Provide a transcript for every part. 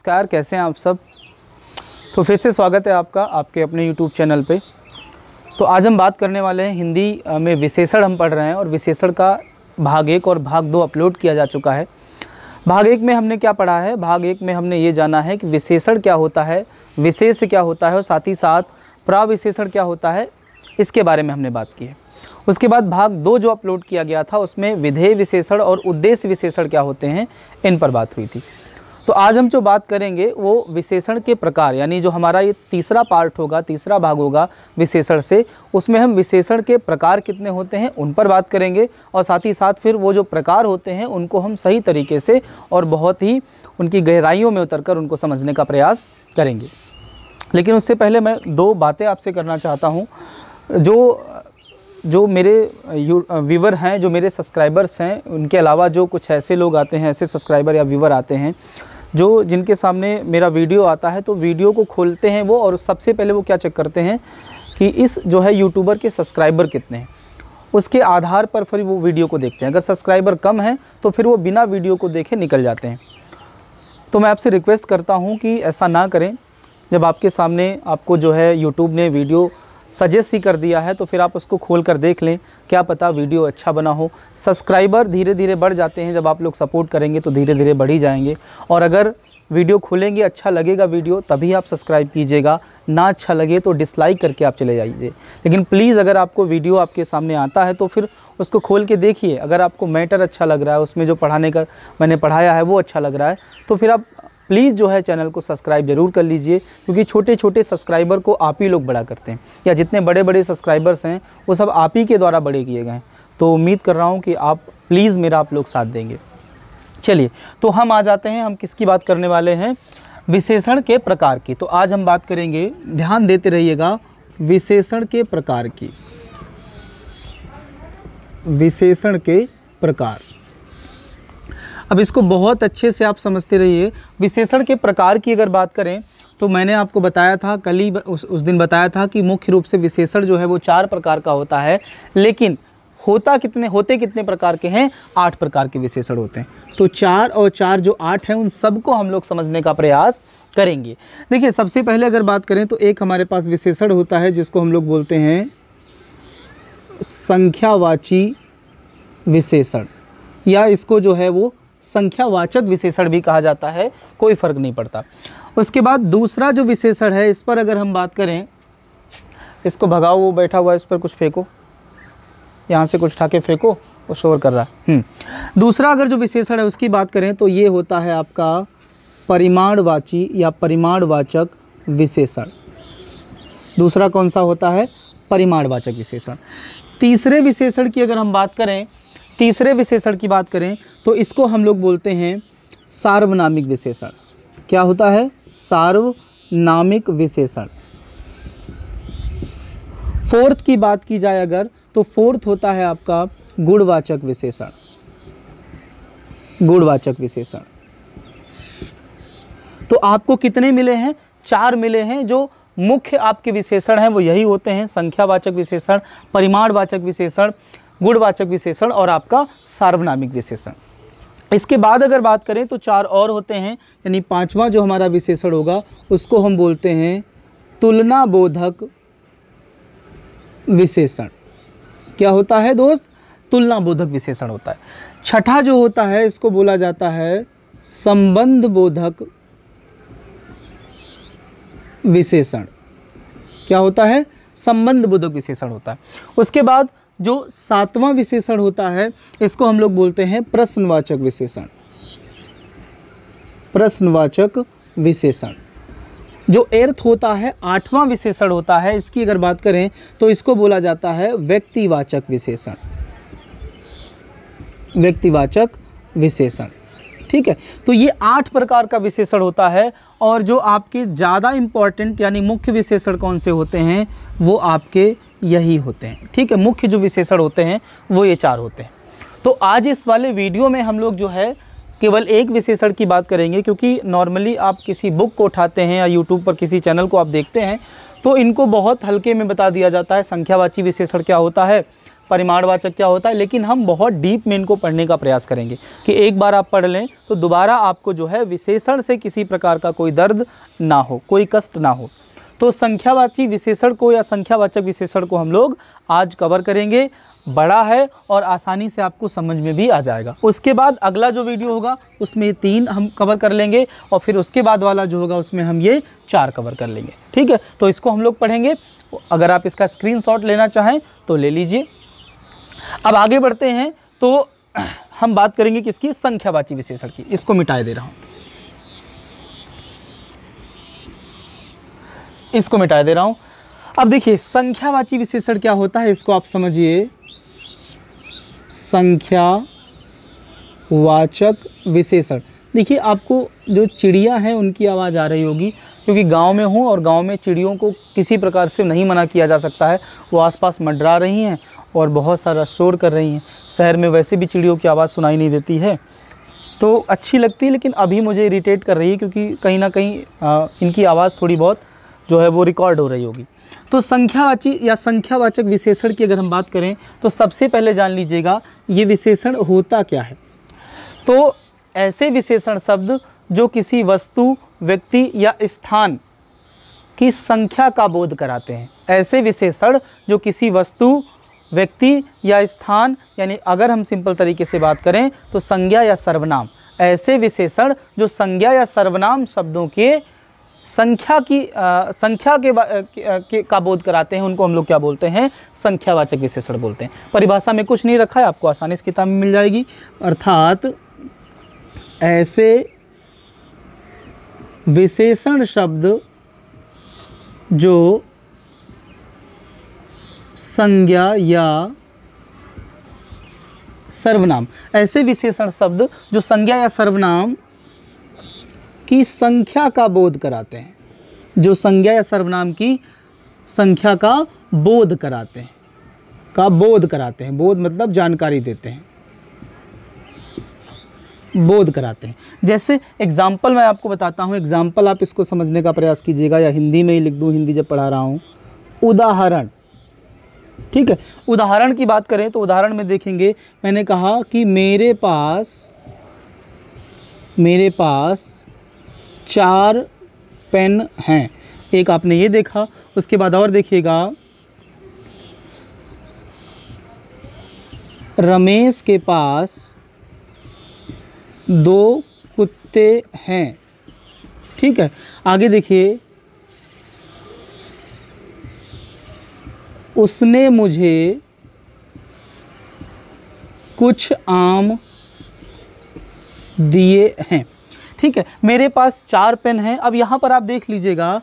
नमस्कार, कैसे हैं आप सब। तो फिर से स्वागत है आपका आपके अपने YouTube चैनल पे। तो आज हम बात करने वाले हैं हिंदी में विशेषण हम पढ़ रहे हैं और विशेषण का भाग 1 और भाग 2 अपलोड किया जा चुका है। भाग 1 में हमने क्या पढ़ा है, भाग 1 में हमने ये जाना है कि विशेषण क्या होता है, विशेष क्या होता है और साथ ही साथ प्रविशेषण क्या होता है, इसके बारे में हमने बात की है। उसके बाद भाग 2 जो अपलोड किया गया था उसमें विधेय विशेषण और उद्देश्य विशेषण क्या होते हैं, इन पर बात हुई थी। तो आज हम जो बात करेंगे वो विशेषण के प्रकार, यानी जो हमारा ये तीसरा पार्ट होगा, तीसरा भाग होगा विशेषण से, उसमें हम विशेषण के प्रकार कितने होते हैं उन पर बात करेंगे और साथ ही साथ फिर वो जो प्रकार होते हैं उनको हम सही तरीके से और बहुत ही उनकी गहराइयों में उतरकर उनको समझने का प्रयास करेंगे। लेकिन उससे पहले मैं 2 बातें आपसे करना चाहता हूँ। जो मेरे व्यूवर हैं, जो मेरे सब्सक्राइबर्स हैं, उनके अलावा जो कुछ ऐसे लोग आते हैं, ऐसे सब्सक्राइबर या व्यूवर आते हैं जो जिनके सामने मेरा वीडियो आता है, तो वीडियो को खोलते हैं वो और सबसे पहले वो क्या चेक करते हैं कि इस जो है यूट्यूबर के सब्सक्राइबर कितने हैं, उसके आधार पर फिर वो वीडियो को देखते हैं। अगर सब्सक्राइबर कम है तो फिर वो बिना वीडियो को देखे निकल जाते हैं। तो मैं आपसे रिक्वेस्ट करता हूँ कि ऐसा ना करें। जब आपके सामने आपको जो है यूट्यूब ने वीडियो सजेस्ट ही कर दिया है तो फिर आप उसको खोल कर देख लें, क्या पता वीडियो अच्छा बना हो। सब्सक्राइबर धीरे धीरे बढ़ जाते हैं, जब आप लोग सपोर्ट करेंगे तो धीरे धीरे बढ़ ही जाएंगे। और अगर वीडियो खोलेंगे, अच्छा लगेगा वीडियो, तभी आप सब्सक्राइब कीजिएगा, ना अच्छा लगे तो डिसलाइक करके आप चले जाइए। लेकिन प्लीज़ अगर आपको वीडियो आपके सामने आता है तो फिर उसको खोल के देखिए। अगर आपको मैटर अच्छा लग रहा है, उसमें जो पढ़ाने का मैंने पढ़ाया है वो अच्छा लग रहा है, तो फिर आप प्लीज़ जो है चैनल को सब्सक्राइब ज़रूर कर लीजिए, क्योंकि छोटे छोटे सब्सक्राइबर को आप ही लोग बड़ा करते हैं, या जितने बड़े बड़े सब्सक्राइबर्स हैं वो सब आप ही के द्वारा बड़े किए गए हैं। तो उम्मीद कर रहा हूँ कि आप प्लीज़ मेरा आप लोग साथ देंगे। चलिए, तो हम आ जाते हैं, हम किसकी बात करने वाले हैं, विशेषण के प्रकार की। तो आज हम बात करेंगे, ध्यान देते रहिएगा, विशेषण के प्रकार की। विशेषण के प्रकार, अब इसको बहुत अच्छे से आप समझते रहिए। विशेषण के प्रकार की अगर बात करें तो मैंने आपको बताया था, कल ही उस दिन बताया था कि मुख्य रूप से विशेषण जो है वो 4 प्रकार का होता है, लेकिन होते कितने प्रकार के हैं, 8 प्रकार के विशेषण होते हैं। तो 4 और 4 जो 8 हैं उन सबको हम लोग समझने का प्रयास करेंगे। देखिए, सबसे पहले अगर बात करें तो एक हमारे पास विशेषण होता है जिसको हम लोग बोलते हैं संख्यावाची विशेषण, या इसको जो है वो संख्यावाचक विशेषण भी कहा जाता है, कोई फ़र्क नहीं पड़ता। उसके बाद दूसरा जो विशेषण है, इस पर अगर हम बात करें, इसको भगाओ, वो बैठा हुआ है, इस पर कुछ फेंको, यहाँ से कुछ उठा के फेंको, वो शोर कर रहा है। दूसरा अगर जो विशेषण है उसकी बात करें तो ये होता है आपका परिमाणवाची या परिमाणवाचक विशेषण। दूसरा कौन सा होता है, परिमाणवाचक विशेषण। तीसरे विशेषण की अगर हम बात करें, तीसरे विशेषण की बात करें तो इसको हम लोग बोलते हैं सार्वनामिक विशेषण। क्या होता है, सार्वनामिक विशेषण। फोर्थ की बात की जाए अगर तो फोर्थ होता है आपका गुणवाचक विशेषण। गुणवाचक विशेषण। तो आपको कितने मिले हैं, 4 मिले हैं। जो मुख्य आपके विशेषण हैं वो यही होते हैं, संख्यावाचक विशेषण, परिमाणवाचक विशेषण, गुणवाचक विशेषण और आपका सार्वनामिक विशेषण। इसके बाद अगर बात करें तो 4 और होते हैं, यानी 5वां जो हमारा विशेषण होगा उसको हम बोलते हैं तुलनाबोधक विशेषण। क्या होता है दोस्त, तुलनाबोधक विशेषण होता है। छठा जो होता है इसको बोला जाता है संबंध बोधक विशेषण। क्या होता है, संबंध बोधक विशेषण होता है। उसके बाद जो 7वां विशेषण होता है इसको हम लोग बोलते हैं प्रश्नवाचक विशेषण। प्रश्नवाचक विशेषण। जो 8th होता है, 8वां विशेषण होता है, इसकी अगर बात करें तो इसको बोला जाता है व्यक्तिवाचक विशेषण। व्यक्तिवाचक विशेषण, ठीक है। तो ये 8 प्रकार का विशेषण होता है। और जो आपके ज़्यादा इम्पॉर्टेंट यानी मुख्य विशेषण कौन से होते हैं, वो आपके यही होते हैं, ठीक है। मुख्य जो विशेषण होते हैं वो ये 4 होते हैं। तो आज इस वाले वीडियो में हम लोग जो है केवल एक विशेषण की बात करेंगे, क्योंकि नॉर्मली आप किसी बुक को उठाते हैं या यूट्यूब पर किसी चैनल को आप देखते हैं तो इनको बहुत हल्के में बता दिया जाता है, संख्यावाची विशेषण क्या होता है, परिमाणवाचक क्या होता है, लेकिन हम बहुत डीप में इनको पढ़ने का प्रयास करेंगे कि एक बार आप पढ़ लें तो दोबारा आपको जो है विशेषण से किसी प्रकार का कोई दर्द ना हो, कोई कष्ट ना हो। तो संख्यावाची विशेषण को या संख्यावाचक विशेषण को हम लोग आज कवर करेंगे। बड़ा है और आसानी से आपको समझ में भी आ जाएगा। उसके बाद अगला जो वीडियो होगा उसमें 3 हम कवर कर लेंगे और फिर उसके बाद वाला जो होगा उसमें हम ये 4 कवर कर लेंगे। ठीक है, तो इसको हम लोग पढ़ेंगे। अगर आप इसका स्क्रीनशॉट लेना चाहें तो ले लीजिए। अब आगे बढ़ते हैं तो हम बात करेंगे किसकी, संख्यावाची विशेषण की। इसको मिटाए दे रहा हूँ, इसको मिटा दे रहा हूं। अब देखिए संख्यावाची विशेषण क्या होता है, इसको आप समझिए। संख्यावाचक विशेषण, देखिए आपको जो चिड़िया हैं उनकी आवाज़ आ रही होगी, क्योंकि गांव में हूँ और गांव में चिड़ियों को किसी प्रकार से नहीं मना किया जा सकता है। वो आसपास मंडरा रही हैं और बहुत सारा शोर कर रही हैं। शहर में वैसे भी चिड़ियों की आवाज़ सुनाई नहीं देती है तो अच्छी लगती है, लेकिन अभी मुझे इरिटेट कर रही है क्योंकि कहीं ना कहीं इनकी आवाज़ थोड़ी बहुत जो है वो रिकॉर्ड हो रही होगी। तो संख्यावाची या संख्यावाचक विशेषण की अगर हम बात करें तो सबसे पहले जान लीजिएगा ये विशेषण होता क्या है। तो ऐसे विशेषण शब्द जो किसी वस्तु, व्यक्ति या स्थान की संख्या का बोध कराते हैं। ऐसे विशेषण जो किसी वस्तु, व्यक्ति या स्थान, यानी अगर हम सिंपल तरीके से बात करें तो संज्ञा या सर्वनाम, ऐसे विशेषण जो संज्ञा या सर्वनाम शब्दों के संख्या का बोध कराते हैं, उनको हम लोग क्या बोलते हैं, संख्यावाचक विशेषण बोलते हैं। परिभाषा में कुछ नहीं रखा है, आपको आसानी से किताब में मिल जाएगी। अर्थात ऐसे विशेषण शब्द जो संज्ञा या सर्वनाम, ऐसे विशेषण शब्द जो संज्ञा या सर्वनाम की संख्या का बोध कराते हैं, जो संज्ञा या सर्वनाम की संख्या का बोध कराते हैं, बोध मतलब जानकारी देते हैं, बोध कराते हैं। जैसे एग्जाम्पल मैं आपको बताता हूँ, एग्जाम्पल आप इसको समझने का प्रयास कीजिएगा, या हिंदी में ही लिख दूँ, हिंदी जब पढ़ा रहा हूँ। उदाहरण, ठीक है, उदाहरण की बात करें तो उदाहरण में देखेंगे, मैंने कहा कि मेरे पास 4 पेन हैं। एक आपने ये देखा, उसके बाद और देखिएगा, रमेश के पास 2 कुत्ते हैं। ठीक है, आगे देखिए, उसने मुझे कुछ आम दिए हैं। ठीक है, मेरे पास 4 पेन हैं। अब यहाँ पर आप देख लीजिएगा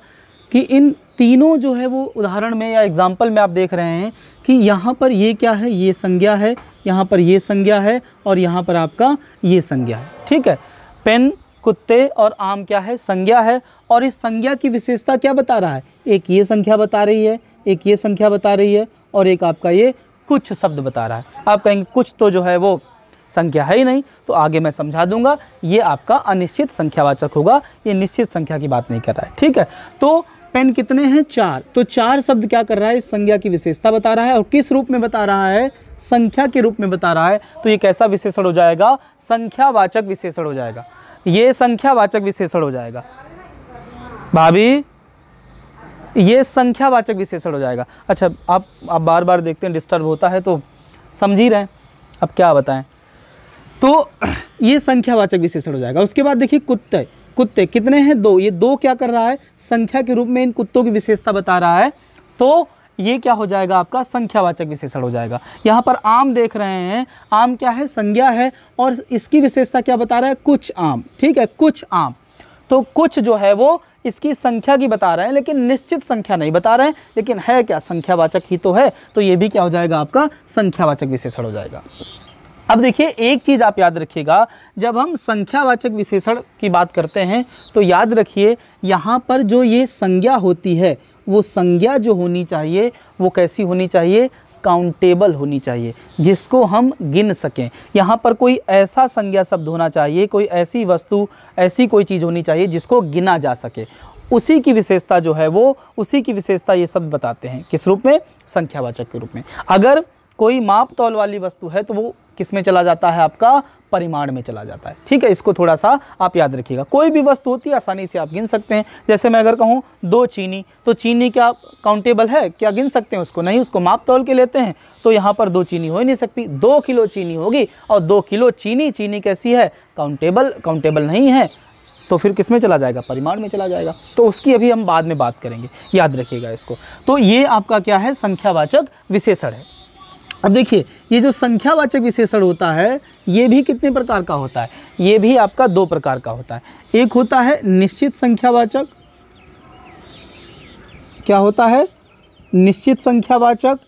कि इन तीनों जो है वो उदाहरण में या एग्जाम्पल में आप देख रहे हैं कि यहाँ पर ये क्या है, ये संज्ञा है, यहाँ पर ये संज्ञा है और यहाँ पर आपका ये संज्ञा है। ठीक है, पेन, कुत्ते और आम क्या है, संज्ञा है। और इस संज्ञा की विशेषता क्या बता रहा है, एक ये संख्या बता रही है, एक ये संख्या बता रही है और एक आपका ये कुछ शब्द बता रहा है। आप कहेंगे कुछ तो जो है वो संख्या है ही नहीं, तो आगे मैं समझा दूंगा, ये आपका अनिश्चित संख्यावाचक होगा, ये निश्चित संख्या की बात नहीं कर रहा है। ठीक है, तो पेन कितने हैं, 4, तो 4 शब्द क्या कर रहा है, इस संज्ञा की विशेषता बता रहा है और किस रूप में बता रहा है, संख्या के रूप में बता रहा है। तो ये कैसा विशेषण हो जाएगा, संख्यावाचक विशेषण हो जाएगा, ये संख्यावाचक विशेषण हो जाएगा। भाभी ये संख्यावाचक विशेषण हो जाएगा। अच्छा, आप बार बार देखते हैं डिस्टर्ब होता है तो समझ ही रहे हैं, अब क्या बताएं। तो ये संख्यावाचक विशेषण हो जाएगा। उसके बाद देखिए कुत्ते कितने हैं, 2, ये 2 क्या कर रहा है, संख्या के रूप में इन कुत्तों की विशेषता बता रहा है, तो ये क्या हो जाएगा, आपका संख्यावाचक विशेषण हो जाएगा। यहाँ पर आम देख रहे हैं, आम क्या है, संज्ञा है और इसकी विशेषता क्या बता रहा है, कुछ आम। ठीक है, कुछ आम, तो कुछ जो है वो इसकी संख्या की बता रहे हैं, लेकिन निश्चित संख्या नहीं बता रहे हैं, लेकिन है क्या, संख्यावाचक ही तो है, तो ये भी क्या हो जाएगा, आपका संख्यावाचक विशेषण हो जाएगा। अब देखिए एक चीज़ आप याद रखिएगा, जब हम संख्यावाचक विशेषण की बात करते हैं तो याद रखिए यहाँ पर जो ये संज्ञा होती है, वो संज्ञा जो होनी चाहिए वो कैसी होनी चाहिए, काउंटेबल होनी चाहिए, जिसको हम गिन सकें। यहाँ पर कोई ऐसा संज्ञा शब्द होना चाहिए, कोई ऐसी वस्तु, ऐसी कोई चीज़ होनी चाहिए जिसको गिना जा सके। उसी की विशेषता जो है वो, उसी की विशेषता ये शब्द बताते हैं। किस रूप में? संख्यावाचक के रूप में। अगर कोई माप तौल वाली वस्तु है तो वो किस में चला जाता है? आपका परिमाण में चला जाता है। ठीक है, इसको थोड़ा सा आप याद रखिएगा। कोई भी वस्तु होती है आसानी से आप गिन सकते हैं। जैसे मैं अगर कहूँ 2 चीनी, तो चीनी क्या काउंटेबल है? क्या गिन सकते हैं उसको? नहीं, उसको माप तौल के लेते हैं। तो यहाँ पर 2 चीनी हो ही नहीं सकती, 2 किलो चीनी होगी। और 2 किलो चीनी, चीनी कैसी है? काउंटेबल नहीं है। तो फिर किस में चला जाएगा? परिमाण में चला जाएगा। तो उसकी अभी हम बाद में बात करेंगे, याद रखिएगा इसको। तो ये आपका क्या है? संख्यावाचक विशेषण है। अब देखिए, ये जो संख्यावाचक विशेषण होता है ये भी कितने प्रकार का होता है? ये भी आपका 2 प्रकार का होता है। एक होता है निश्चित संख्यावाचक। क्या होता है? निश्चित संख्यावाचक।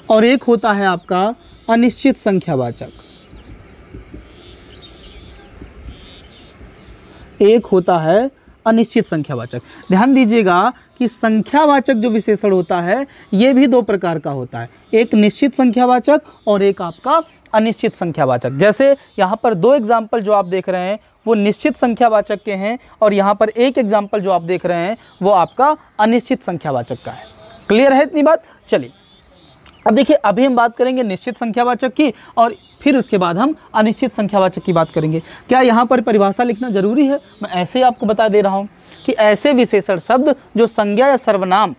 और एक होता है आपका अनिश्चित संख्यावाचक। एक होता है अनिश्चित संख्यावाचक। ध्यान दीजिएगा कि संख्यावाचक जो विशेषण होता है ये भी 2 प्रकार का होता है। एक निश्चित संख्यावाचक और एक आपका अनिश्चित संख्यावाचक। जैसे यहाँ पर 2 एग्जाम्पल जो आप देख रहे हैं वो निश्चित संख्यावाचक के हैं, और यहाँ पर एक एग्जाम्पल जो आप देख रहे हैं वो आपका अनिश्चित संख्यावाचक का है। क्लियर है इतनी बात? चलिए अब देखिए, अभी हम बात करेंगे निश्चित संख्यावाचक की, और फिर उसके बाद हम अनिश्चित संख्यावाचक की बात करेंगे। क्या यहाँ पर परिभाषा लिखना जरूरी है? मैं ऐसे ही आपको बता दे रहा हूँ कि ऐसे विशेषण शब्द जो संज्ञा या सर्वनाम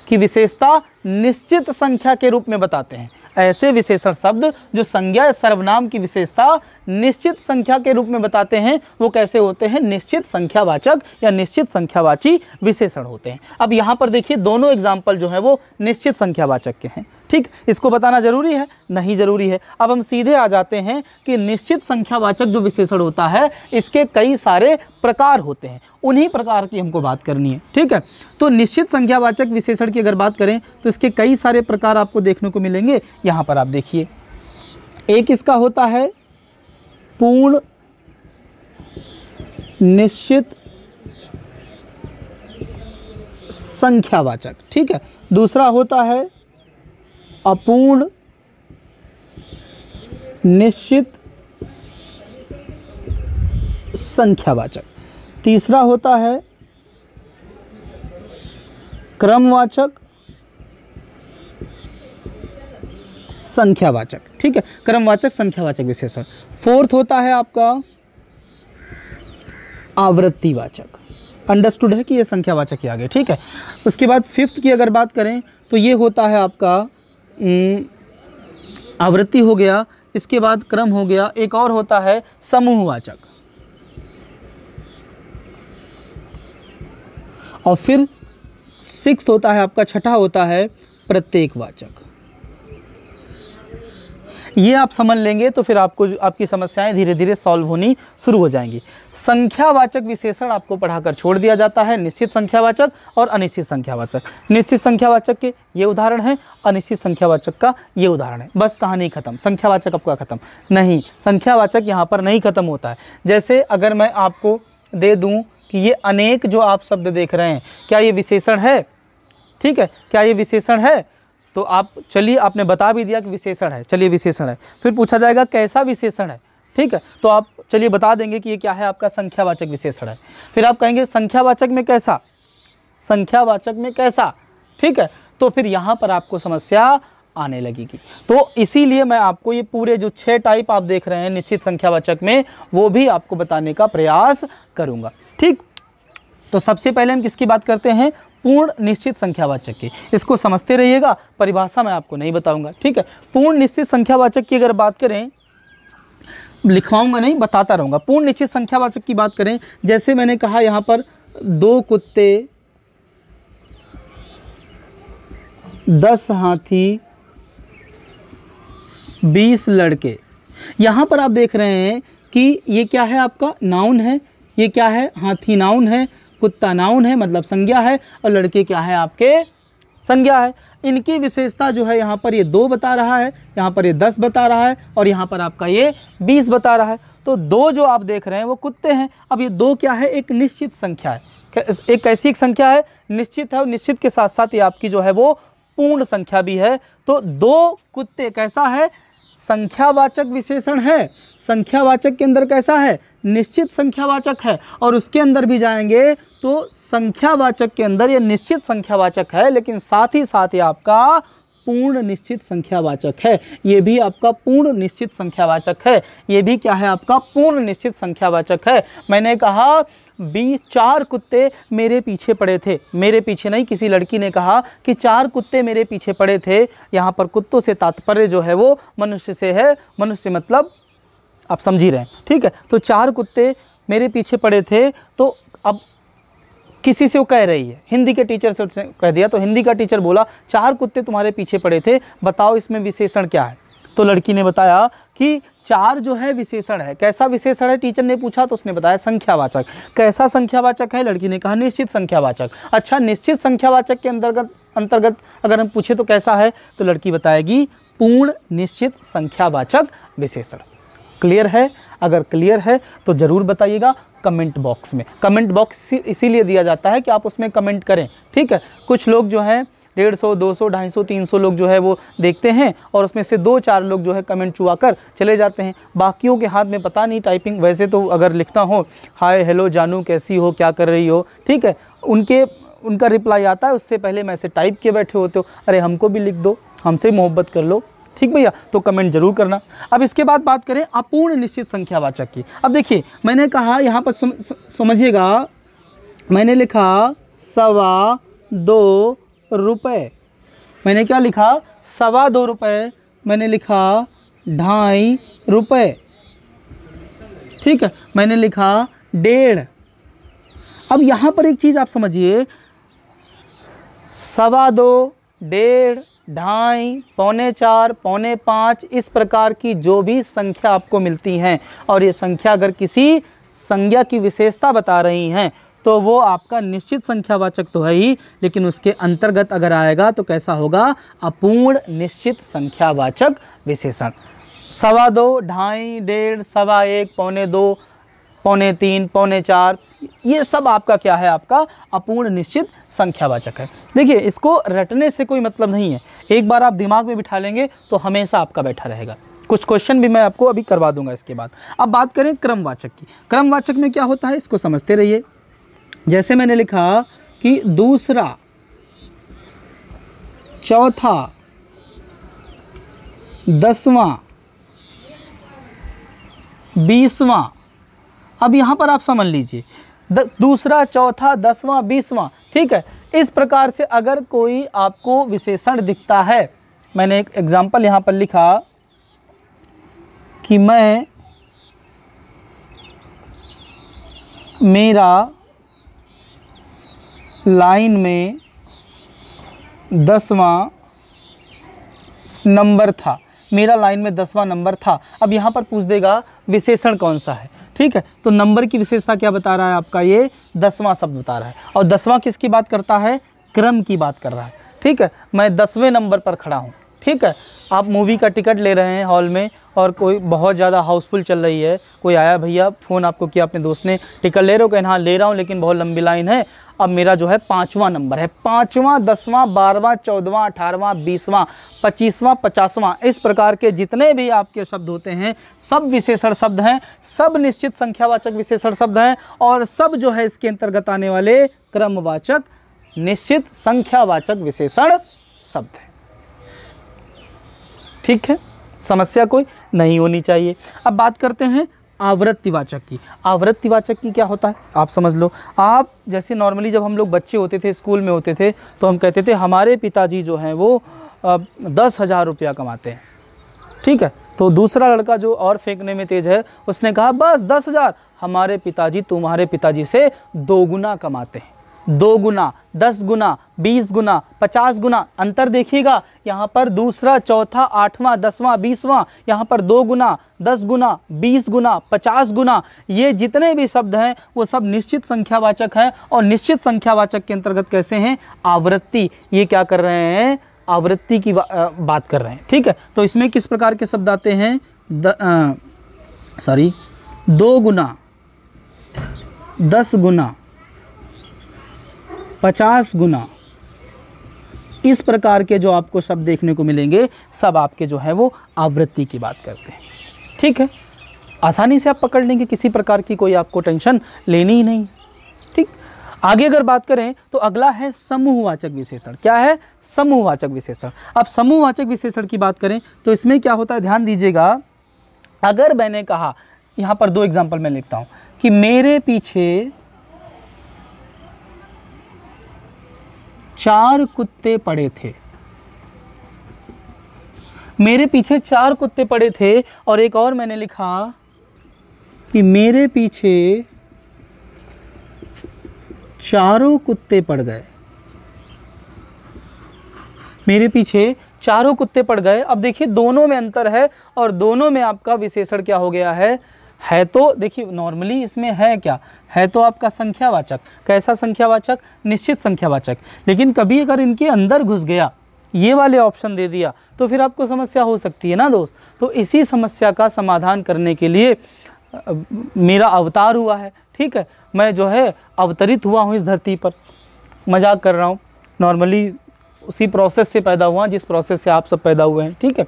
की विशेषता निश्चित संख्या के रूप में बताते हैं। ऐसे विशेषण शब्द जो संज्ञा या सर्वनाम की विशेषता निश्चित संख्या के रूप में बताते हैं वो कैसे होते हैं? निश्चित संख्यावाचक या निश्चित संख्यावाची विशेषण होते हैं। अब यहाँ पर देखिए, दोनों एग्जाम्पल जो है वो निश्चित संख्यावाचक के हैं। ठीक, इसको बताना जरूरी है? नहीं जरूरी है। अब हम सीधे आ जाते हैं कि निश्चित संख्यावाचक जो विशेषण होता है इसके कई सारे प्रकार होते हैं, उन्हीं प्रकार की हमको बात करनी है। ठीक है, तो निश्चित संख्यावाचक विशेषण की अगर बात करें तो इसके कई सारे प्रकार आपको देखने को मिलेंगे। यहाँ पर आप देखिए, एक इसका होता है पूर्ण निश्चित संख्यावाचक। ठीक है, दूसरा होता है अपूर्ण निश्चित संख्यावाचक। तीसरा होता है क्रमवाचक संख्यावाचक। ठीक है, क्रमवाचक संख्यावाचक विशेषण। फोर्थ होता है आपका आवृत्तिवाचक। अंडरस्टूड है कि ये संख्यावाचक ही आ गए। ठीक है, उसके बाद फिफ्थ की अगर बात करें तो ये होता है आपका आवृत्ति हो गया, इसके बाद क्रम हो गया, एक और होता है समूहवाचक, और फिर सिक्स्थ होता है आपका, छठा होता है प्रत्येकवाचक। ये आप समझ लेंगे तो फिर आपको आपकी समस्याएं धीरे धीरे सॉल्व होनी शुरू हो जाएंगी। संख्यावाचक विशेषण आपको पढ़ाकर छोड़ दिया जाता है, निश्चित संख्यावाचक और अनिश्चित संख्यावाचक। निश्चित संख्यावाचक के ये उदाहरण हैं, अनिश्चित संख्यावाचक का ये उदाहरण है। बस कहानी खत्म, संख्यावाचक आपका खत्म नहीं। संख्यावाचक यहाँ पर नहीं खत्म होता है। जैसे अगर मैं आपको दे दूँ कि ये अनेक जो आप शब्द देख रहे हैं, क्या ये विशेषण है? ठीक है, क्या ये विशेषण है? तो आप चलिए, आपने बता भी दिया कि विशेषण है, चलिए विशेषण है। फिर पूछा जाएगा कैसा विशेषण है? ठीक है, तो आप चलिए बता देंगे कि ये क्या है, आपका संख्यावाचक विशेषण है। फिर आप कहेंगे संख्यावाचक में कैसा, संख्यावाचक में कैसा? ठीक है, तो फिर यहाँ पर आपको समस्या आने लगेगी। तो इसीलिए मैं आपको ये पूरे जो 6 टाइप आप देख रहे हैं निश्चित संख्यावाचक में, वो भी आपको बताने का प्रयास करूँगा। ठीक, तो सबसे पहले हम किसकी बात करते हैं? पूर्ण निश्चित संख्यावाचक की। इसको समझते रहिएगा, परिभाषा मैं आपको नहीं बताऊंगा। ठीक है, पूर्ण निश्चित संख्यावाचक की अगर बात करें, लिखवाऊंगा नहीं, बताता रहूंगा। पूर्ण निश्चित संख्यावाचक की बात करें, जैसे मैंने कहा यहाँ पर 2 कुत्ते, 10 हाथी, 20 लड़के। यहाँ पर आप देख रहे हैं कि ये क्या है, आपका नाउन है। ये क्या है? हाथी नाउन है, कुत्ता नाउन है मतलब संज्ञा है, और लड़के क्या है? आपके संज्ञा है। इनकी विशेषता जो है यहाँ पर ये 2 बता रहा है, यहाँ पर ये 10 बता रहा है, और यहाँ पर आपका ये 20 बता रहा है। तो 2 जो आप देख रहे हैं वो कुत्ते हैं। अब ये 2 क्या है? एक निश्चित संख्या है। एक कैसी एक संख्या है? निश्चित है, और निश्चित के साथ साथ ये आपकी जो है वो पूर्ण संख्या भी है। तो 2 कुत्ते कैसा है? संख्यावाचक विशेषण है। संख्यावाचक के अंदर कैसा है, निश्चित संख्यावाचक है, और उसके अंदर भी जाएंगे तो संख्यावाचक के अंदर ये निश्चित संख्यावाचक है, लेकिन साथ ही साथ ये आपका पूर्ण निश्चित संख्यावाचक है। ये भी आपका पूर्ण निश्चित संख्यावाचक है। ये भी क्या है, आपका पूर्ण निश्चित संख्यावाचक है। मैंने कहा 4 कुत्ते मेरे पीछे पड़े थे, मेरे पीछे नहीं, किसी लड़की ने कहा कि 4 कुत्ते मेरे पीछे पड़े थे। यहाँ पर कुत्तों से तात्पर्य जो है वो मनुष्य से है, मनुष्य मतलब आप समझ ही रहे हैं, ठीक है। तो 4 कुत्ते मेरे पीछे पड़े थे, तो अब किसी से वो कह रही है, हिंदी के टीचर से उसने कह दिया, तो हिंदी का टीचर बोला 4 कुत्ते तुम्हारे पीछे पड़े थे, बताओ इसमें विशेषण क्या है। तो लड़की ने बताया कि 4 जो है विशेषण है। कैसा विशेषण है, टीचर ने पूछा तो उसने बताया संख्यावाचक। कैसा संख्यावाचक है, लड़की ने कहा निश्चित संख्यावाचक। अच्छा, निश्चित संख्यावाचक के अंतर्गत अगर हम पूछे तो कैसा है, तो लड़की बताएगी पूर्ण निश्चित संख्यावाचक विशेषण। क्लियर है? अगर क्लियर है तो ज़रूर बताइएगा कमेंट बॉक्स में। कमेंट बॉक्स इसीलिए दिया जाता है कि आप उसमें कमेंट करें, ठीक है। कुछ लोग जो हैं 150, 200, 250, 300 लोग जो है वो देखते हैं, और उसमें से 2-4 लोग जो है कमेंट चुआ कर चले जाते हैं। बाकियों के हाथ में पता नहीं टाइपिंग, वैसे तो अगर लिखता हो हाय हेलो जानू कैसी हो, क्या कर रही हो, ठीक है, उनका रिप्लाई आता है, उससे पहले मैसेज टाइप किए बैठे होते हो, अरे हमको भी लिख दो, हमसे मोहब्बत कर लो, ठीक भैया। तो कमेंट जरूर करना। अब इसके बाद बात करें अपूर्ण निश्चित संख्यावाचक की। अब देखिए मैंने कहा यहाँ पर समझिएगा, मैंने लिखा 2.25 रुपये, मैंने क्या लिखा 2.25 रुपये, मैंने लिखा 2.5 रुपये, ठीक है, मैंने लिखा 1.5। अब यहाँ पर एक चीज़ आप समझिए, 2.25, 1.5, 2.5, 3.25, 4.25, इस प्रकार की जो भी संख्या आपको मिलती हैं, और ये संख्या अगर किसी संज्ञा की विशेषता बता रही हैं तो वो आपका निश्चित संख्यावाचक तो है ही, लेकिन उसके अंतर्गत अगर आएगा तो कैसा होगा, अपूर्ण निश्चित संख्यावाचक विशेषण। 2.25, 2.5, 1.5, 1.25, 2.25, 3.25, 3.25, ये सब आपका क्या है, आपका अपूर्ण निश्चित संख्यावाचक है। देखिए इसको रटने से कोई मतलब नहीं है, एक बार आप दिमाग में बिठा लेंगे तो हमेशा आपका बैठा रहेगा। कुछ क्वेश्चन भी मैं आपको अभी करवा दूंगा इसके बाद। अब बात करें क्रमवाचक की। क्रमवाचक में क्या होता है, इसको समझते रहिए। जैसे मैंने लिखा कि दूसरा, चौथा, 10वां, 20वां। अब यहाँ पर आप समझ लीजिए दूसरा, चौथा, 10वां, 20वां, ठीक है। इस प्रकार से अगर कोई आपको विशेषण दिखता है, मैंने एक एग्जाम्पल यहाँ पर लिखा कि मेरा लाइन में 10वां नंबर था, मेरा लाइन में 10वां नंबर था। अब यहाँ पर पूछ देगा विशेषण कौन सा है, ठीक है। तो नंबर की विशेषता क्या बता रहा है आपका, ये 10वां शब्द बता रहा है। और 10वां किसकी बात करता है, क्रम की बात कर रहा है, ठीक है। मैं 10वें नंबर पर खड़ा हूँ, ठीक है। आप मूवी का टिकट ले रहे हैं हॉल में, और कोई बहुत ज़्यादा हाउसफुल चल रही है, कोई आया भैया फ़ोन आपको किया अपने दोस्त ने, टिकट ले रहे हो, कहना हाँ ले रहा हूँ, लेकिन बहुत लंबी लाइन है। अब मेरा जो है 5वां नंबर है, 5वां, 10वां, 12वां, 14वां, 18वां, 20वां, 25वां, 50वां, इस प्रकार के जितने भी आपके शब्द होते हैं सब विशेषण शब्द हैं, सब निश्चित संख्यावाचक विशेषण शब्द हैं, और सब जो है इसके अंतर्गत आने वाले क्रमवाचक निश्चित संख्यावाचक विशेषण शब्द हैं, ठीक है। समस्या कोई नहीं होनी चाहिए। अब बात करते हैं आवृत्तिवाचक की। आवृत्तिवाचक की क्या होता है आप समझ लो। आप जैसे नॉर्मली जब हम लोग बच्चे होते थे, स्कूल में होते थे, तो हम कहते थे हमारे पिताजी जो हैं वो 10,000 रुपया कमाते हैं, ठीक है। तो दूसरा लड़का जो और फेंकने में तेज है, उसने कहा बस 10,000, हमारे पिताजी तुम्हारे पिताजी से 2 गुना कमाते हैं। 2 गुना, 10 गुना, 20 गुना, 50 गुना। अंतर देखिएगा, यहाँ पर दूसरा, चौथा, 8वां, 10वां, 20वां, यहाँ पर 2 गुना, 10 गुना, 20 गुना, 50 गुना। ये जितने भी शब्द हैं वो सब निश्चित संख्यावाचक हैं, और निश्चित संख्यावाचक के अंतर्गत कैसे हैं, आवृत्ति। ये क्या कर रहे हैं, आवृत्ति की बात कर रहे हैं, ठीक है। तो इसमें किस प्रकार के शब्द आते हैं, 2 गुना, 10 गुना, 50 गुना, इस प्रकार के जो आपको शब्द देखने को मिलेंगे सब आपके जो है वो आवृत्ति की बात करते हैं, ठीक है। आसानी से आप पकड़ लेंगे, किसी प्रकार की कोई आपको टेंशन लेनी ही नहीं। ठीक, आगे अगर बात करें तो अगला है समूहवाचक विशेषण। क्या है? समूहवाचक विशेषण। अब समूहवाचक विशेषण की बात करें तो इसमें क्या होता है, ध्यान दीजिएगा। अगर मैंने कहा, यहाँ पर 2 एग्जाम्पल मैं लिखता हूँ कि मेरे पीछे 4 कुत्ते पड़े थे, मेरे पीछे 4 कुत्ते पड़े थे, और एक और मैंने लिखा कि मेरे पीछे 4 कुत्ते पड़ गए, मेरे पीछे 4 कुत्ते पड़ गए। अब देखिए दोनों में अंतर है और दोनों में आपका विशेषण क्या हो गया है तो देखिए नॉर्मली इसमें है क्या है, तो आपका संख्यावाचक। कैसा संख्यावाचक? निश्चित संख्यावाचक। लेकिन कभी अगर इनके अंदर घुस गया, ये वाले ऑप्शन दे दिया, तो फिर आपको समस्या हो सकती है ना दोस्त। तो इसी समस्या का समाधान करने के लिए मेरा अवतार हुआ है। ठीक है, मैं जो है अवतरित हुआ हूँ इस धरती पर। मजाक कर रहा हूँ, नॉर्मली उसी प्रोसेस से पैदा हुआ जिस प्रोसेस से आप सब पैदा हुए हैं। ठीक है,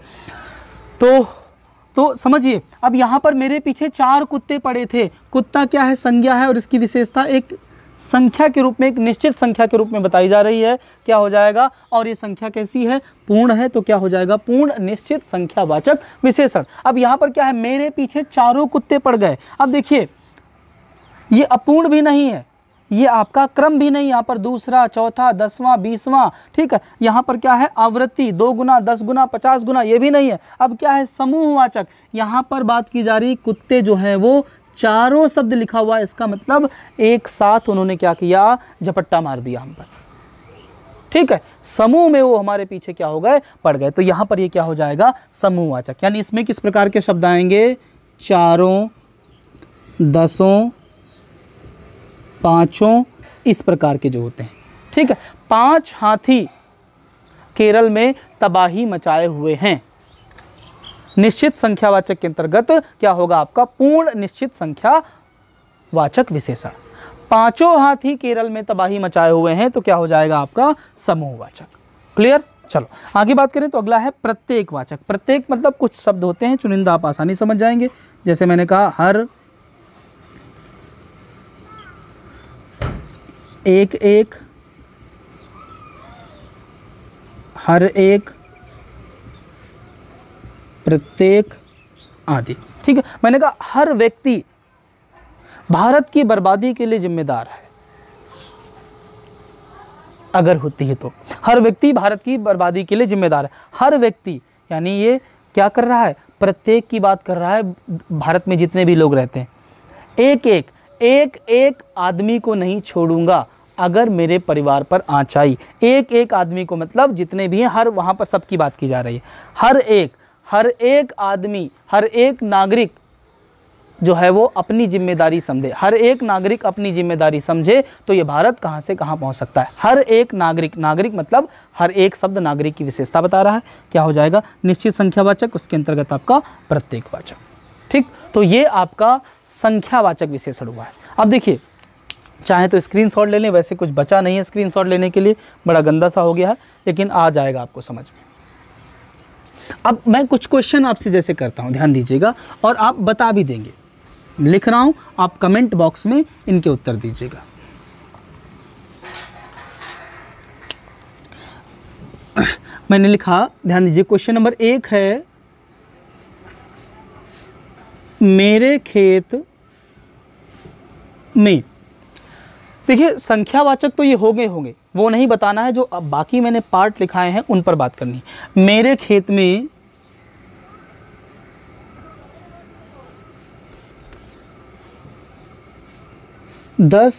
तो समझिए, अब यहाँ पर मेरे पीछे 4 कुत्ते पड़े थे। कुत्ता क्या है? संज्ञा है, और इसकी विशेषता एक संख्या के रूप में, एक निश्चित संख्या के रूप में बताई जा रही है। क्या हो जाएगा? और ये संख्या कैसी है? पूर्ण है, तो क्या हो जाएगा? पूर्ण निश्चित संख्यावाचक विशेषण। अब यहाँ पर क्या है? मेरे पीछे 4 कुत्ते पड़ गए। अब देखिए, ये अपूर्ण भी नहीं है, ये आपका क्रम भी नहीं, यहाँ पर दूसरा, चौथा, 10वां, 20वां। ठीक है, यहाँ पर क्या है? आवृत्ति 2 गुना, 10 गुना, 50 गुना, ये भी नहीं है। अब क्या है? समूहवाचक। यहाँ पर बात की जा रही, कुत्ते जो हैं वो 4 शब्द लिखा हुआ है, इसका मतलब एक साथ उन्होंने क्या किया? झपट्टा मार दिया हम पर। ठीक है, समूह में वो हमारे पीछे क्या हो गए? पड़ गए। तो यहाँ पर ये क्या हो जाएगा? समूहवाचक। यानी इसमें किस प्रकार के शब्द आएंगे? 4, 10, 5, इस प्रकार के जो होते हैं। ठीक है, 5 हाथी केरल में तबाही मचाए हुए हैं। निश्चित संख्यावाचक के अंतर्गत क्या होगा आपका? पूर्ण निश्चित संख्यावाचक विशेषण। 5 हाथी केरल में तबाही मचाए हुए हैं, तो क्या हो जाएगा आपका? समूहवाचक। क्लियर? चलो आगे बात करें तो अगला है प्रत्येकवाचक। प्रत्येक मतलब कुछ शब्द होते हैं चुनिंदा, आप आसानी समझ जाएंगे। जैसे मैंने कहा, हर, एक एक, हर एक, प्रत्येक आदि। ठीक है, मैंने कहा हर व्यक्ति भारत की बर्बादी के लिए जिम्मेदार है। अगर होती है तो हर व्यक्ति भारत की बर्बादी के लिए जिम्मेदार है। हर व्यक्ति यानी ये क्या कर रहा है? प्रत्येक की बात कर रहा है, भारत में जितने भी लोग रहते हैं। एक एक, एक एक आदमी को नहीं छोड़ूंगा अगर मेरे परिवार पर आँच आई। एक एक आदमी को मतलब जितने भी हैं, हर, वहाँ पर सबकी बात की जा रही है। हर एक आदमी, हर एक नागरिक जो है वो अपनी जिम्मेदारी समझे। हर एक नागरिक अपनी जिम्मेदारी समझे तो ये भारत कहाँ से कहाँ पहुँच सकता है। हर एक नागरिक, नागरिक मतलब हर एक शब्द नागरिक की विशेषता बता रहा है। क्या हो जाएगा? निश्चित संख्यावाचक, उसके अंतर्गत आपका प्रत्येकवाचक। ठीक, तो ये आपका संख्यावाचक विशेषण हुआ है। अब देखिए, चाहे तो स्क्रीनशॉट ले लें, वैसे कुछ बचा नहीं है स्क्रीनशॉट लेने के लिए, बड़ा गंदा सा हो गया है, लेकिन आ जाएगा आपको समझ में। अब मैं कुछ क्वेश्चन आपसे जैसे करता हूं, ध्यान दीजिएगा, और आप बता भी देंगे। लिख रहा हूं, आप कमेंट बॉक्स में इनके उत्तर दीजिएगा। मैंने लिखा, ध्यान दीजिए, क्वेश्चन नंबर 1 है, मेरे खेत में। देखिए, संख्यावाचक तो ये होंगे, वो नहीं बताना है। जो अब बाकी मैंने पार्ट लिखाए हैं उन पर बात करनी है। मेरे खेत में दस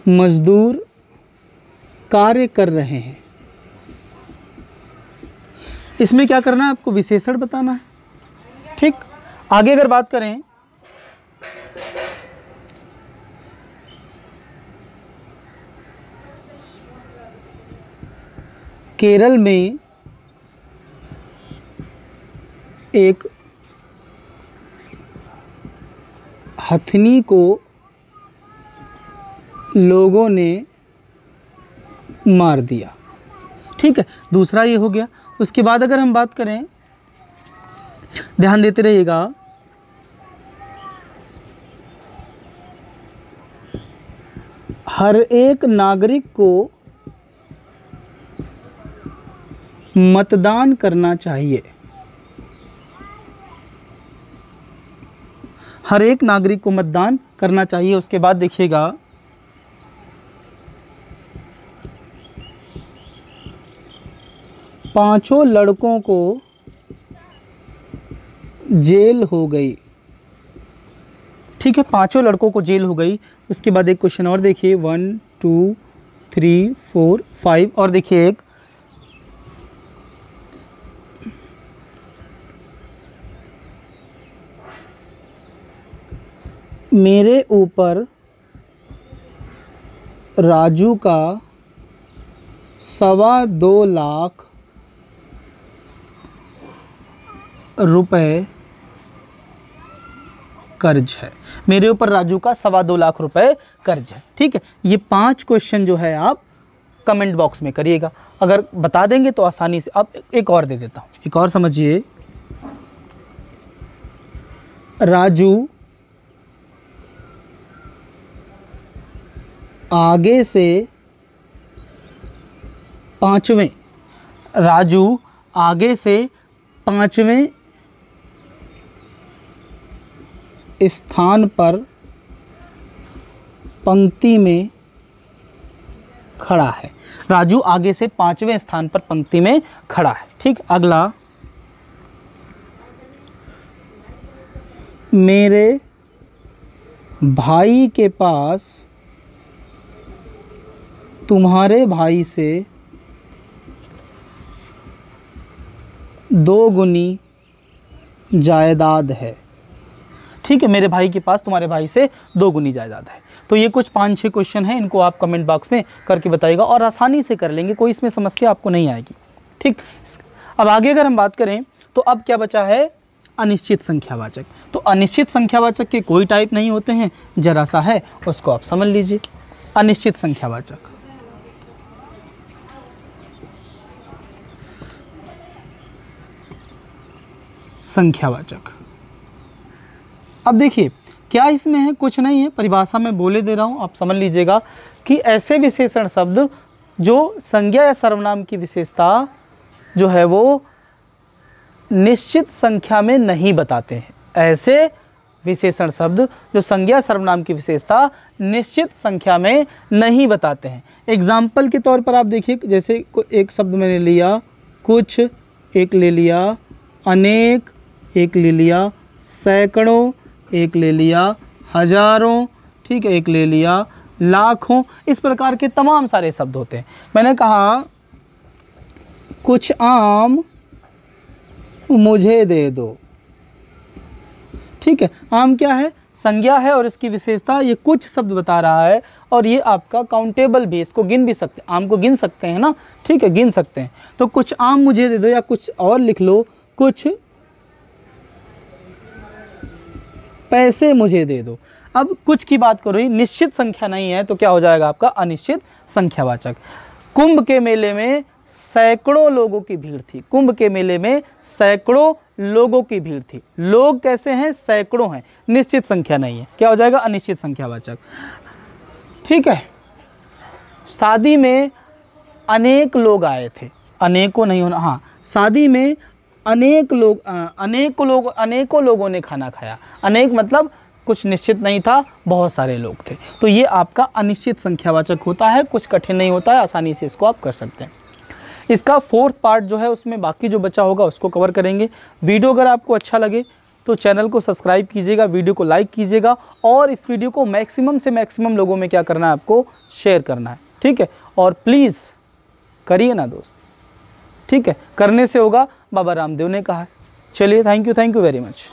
मजदूर कार्य कर रहे हैं। इसमें क्या करना है? आपको विशेषण बताना है। ठीक, आगे अगर बात करें, केरल में एक हथनी को लोगों ने मार दिया। ठीक है, दूसरा ये हो गया। उसके बाद अगर हम बात करें ध्यान देते रहिएगा। हर एक नागरिक को मतदान करना चाहिए। हर एक नागरिक को मतदान करना चाहिए। उसके बाद देखिएगा, पांचों लड़कों को जेल हो गई। ठीक है, पांचों लड़कों को जेल हो गई। उसके बाद एक क्वेश्चन और देखिए, 1 2 3 4 5 और देखिए एक, मेरे ऊपर राजू का 2.25 लाख रुपए कर्ज है। मेरे ऊपर राजू का 2.25 लाख रुपए कर्ज है। ठीक है, ये 5 क्वेश्चन जो है आप कमेंट बॉक्स में करिएगा। अगर बता देंगे तो आसानी से। अब एक और दे देता हूँ, एक और समझिए। राजू आगे से 5वें, राजू आगे से 5वें स्थान पर पंक्ति में खड़ा है। राजू आगे से 5वें स्थान पर पंक्ति में खड़ा है। ठीक, अगला, मेरे भाई के पास तुम्हारे भाई से 2 गुनी जायदाद है। ठीक है, मेरे भाई के पास तुम्हारे भाई से 2 गुनी जायदाद है। तो ये कुछ 5-6 क्वेश्चन हैं, इनको आप कमेंट बॉक्स में करके बताइएगा और आसानी से कर लेंगे, कोई इसमें समस्या आपको नहीं आएगी। ठीक, अब आगे अगर हम बात करें तो अब क्या बचा है, अनिश्चित संख्यावाचक। तो अनिश्चित संख्यावाचक के कोई टाइप नहीं होते हैं, जरा सा है, उसको आप समझ लीजिए। अनिश्चित संख्यावाचक, संख्यावाचक। अब देखिए क्या इसमें है, कुछ नहीं है, परिभाषा में बोले दे रहा हूँ, आप समझ लीजिएगा कि ऐसे विशेषण शब्द जो संज्ञा या सर्वनाम की विशेषता जो है वो निश्चित संख्या में नहीं बताते हैं। ऐसे विशेषण शब्द जो संज्ञा सर्वनाम की विशेषता निश्चित संख्या में नहीं बताते हैं। एग्जाम्पल के तौर पर आप देखिए, जैसे एक शब्द मैंने लिया कुछ, एक ले लिया अनेक, एक ले लिया सैकड़ों, एक ले लिया हजारों, ठीक है, एक ले लिया लाखों। इस प्रकार के तमाम सारे शब्द होते हैं। मैंने कहा कुछ आम मुझे दे दो। ठीक है, आम क्या है, संज्ञा है और इसकी विशेषता ये कुछ शब्द बता रहा है और ये आपका काउंटेबल भी, इसको गिन भी सकते हैं, आम को गिन सकते हैं ना। ठीक है, गिन सकते हैं। तो कुछ आम मुझे दे दो, या कुछ और लिख लो, कुछ पैसे मुझे दे दो। अब कुछ की बात करो, निश्चित संख्या नहीं है तो क्या हो जाएगा आपका अनिश्चित संख्यावाचक। कुंभ के मेले में सैकड़ों लोगों की भीड़ थी। कुंभ के मेले में सैकड़ों लोगों की भीड़ थी। लोग कैसे हैं, सैकड़ों हैं, निश्चित संख्या नहीं है, क्या हो जाएगा अनिश्चित संख्यावाचक। ठीक है, शादी में अनेक लोग आए थे, अनेकों नहीं होना, हाँ, शादी में अनेकों लोगों ने खाना खाया। अनेक मतलब कुछ निश्चित नहीं था, बहुत सारे लोग थे। तो ये आपका अनिश्चित संख्यावाचक होता है, कुछ कठिन नहीं होता है, आसानी से इसको आप कर सकते हैं। इसका 4th पार्ट जो है उसमें बाकी जो बचा होगा उसको कवर करेंगे। वीडियो अगर आपको अच्छा लगे तो चैनल को सब्सक्राइब कीजिएगा, वीडियो को लाइक कीजिएगा और इस वीडियो को मैक्सिमम से मैक्सिमम लोगों में क्या करना है, आपको शेयर करना है। ठीक है, और प्लीज़ करिए ना दोस्त। ठीक है, करने से होगा, बाबा रामदेव ने कहा है। चलिए, थैंक यू वेरी मच।